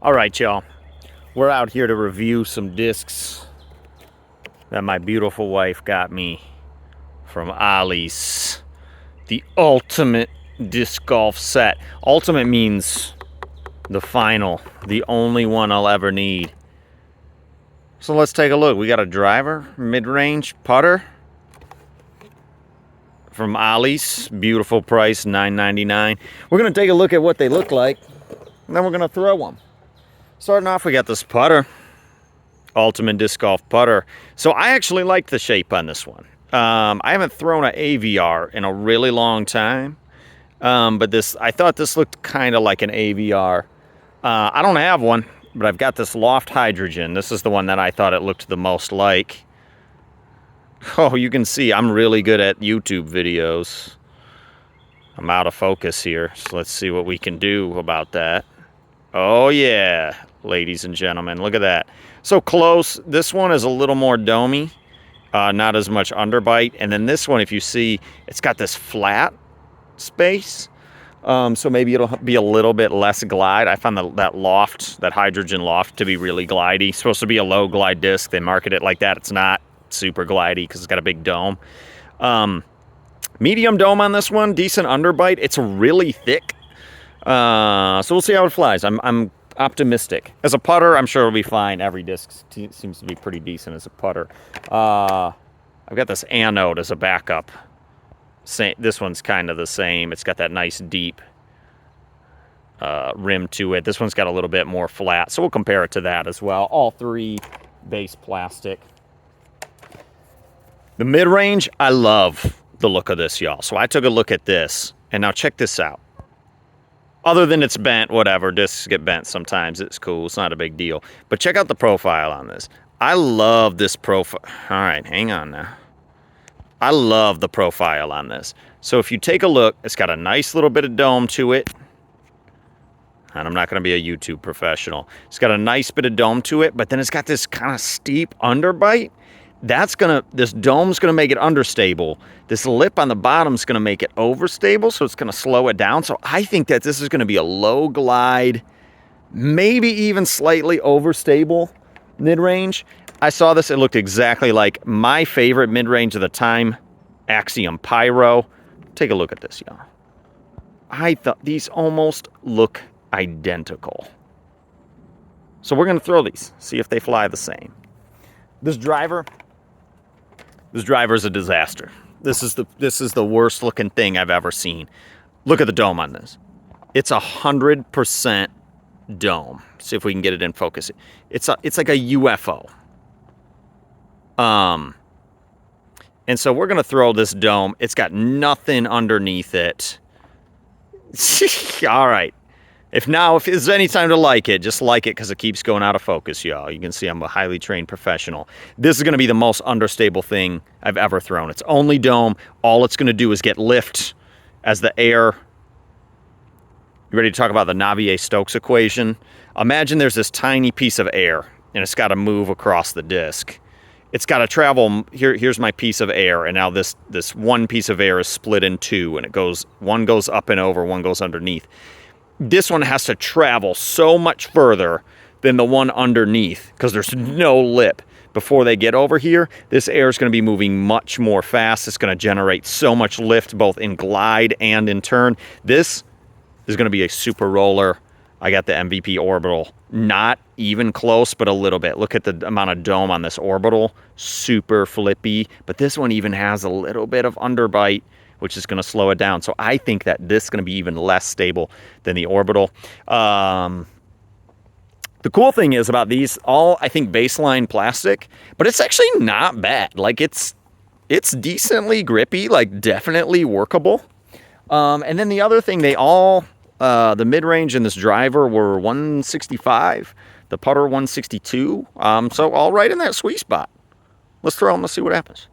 All right, y'all. We're out here to review some discs that my beautiful wife got me from Ollie's. The ultimate disc golf set. Ultimate means the final, the only one I'll ever need. So let's take a look. We got a driver, mid-range putter from Ollie's. Beautiful price, $9.99. We're going to take a look at what they look like, and then we're going to throw them. Starting off, we got this putter. Ultimate disc golf putter. So I actually like the shape on this one. I haven't thrown an AVR in a really long time. But I thought this looked kind of like an AVR. I don't have one, but I've got this Loft Hydrogen. This is the one that I thought it looked the most like. Oh, you can see I'm really good at YouTube videos. I'm out of focus here, so let's see what we can do about that. Oh yeah, ladies and gentlemen, look at that. So close. This one is a little more domey, not as much underbite. And then this one, if you see, it's got this flat space. So maybe it'll be a little bit less glide. I found that Hydrogen Loft to be really glidey. It's supposed to be a low glide disc. They market it like that. It's not super glidey because it's got a big dome. Medium dome on this one, decent underbite. It's really thick. So we'll see how it flies. I'm optimistic. As a putter, I'm sure it'll be fine. Every disc seems to be pretty decent as a putter. I've got this anode as a backup. This one's kind of the same. It's got that nice deep rim to it. This one's got a little bit more flat, so we'll compare it to that as well. All three base plastic. The mid-range, I love the look of this, y'all. So I took a look at this, and now check this out. Other than it's bent, whatever, discs get bent sometimes. It's cool. It's not a big deal. But check out the profile on this. I love this profile. All right, hang on now. I love the profile on this. So if you take a look, it's got a nice little bit of dome to it. And I'm not going to be a YouTube professional. It's got a nice bit of dome to it, but then it's got this kind of steep underbite. This dome's going to make it understable. This lip on the bottom's going to make it overstable, so it's going to slow it down. So I think that this is going to be a low glide, maybe even slightly overstable mid-range. I saw this, it looked exactly like my favorite mid-range of the time, Axiom Pyro. Take a look at this, y'all. I thought these almost look identical. So we're going to throw these, see if they fly the same. This driver is a disaster. This is the worst looking thing I've ever seen. Look at the dome on this. It's 100% dome. See if we can get it in focus. It's like a UFO. And so we're gonna throw this dome. It's got nothing underneath it. All right. If there's any time to like it, just like it because it keeps going out of focus, y'all. You can see I'm a highly trained professional. This is going to be the most understable thing I've ever thrown. It's only dome. All it's going to do is get lift as the air. You ready to talk about the Navier-Stokes equation? Imagine there's this tiny piece of air, and it's got to move across the disc. It's got to travel. Here's my piece of air, and now this one piece of air is split in two, and one goes up and over, one goes underneath. This one has to travel so much further than the one underneath because there's no lip. Before they get over here, this air is going to be moving much more fast. It's going to generate so much lift both in glide and in turn. This is going to be a super roller. I got the MVP orbital. Not even close, but a little bit. Look at the amount of dome on this orbital. Super flippy. But this one even has a little bit of underbite, which is going to slow it down. So I think that this is going to be even less stable than the orbital. The cool thing is about these, all I think baseline plastic, but it's actually not bad. Like it's decently grippy, like definitely workable. And then the other thing, the mid-range in this driver were 165, the putter 162. So all right in that sweet spot. Let's throw them, let's see what happens.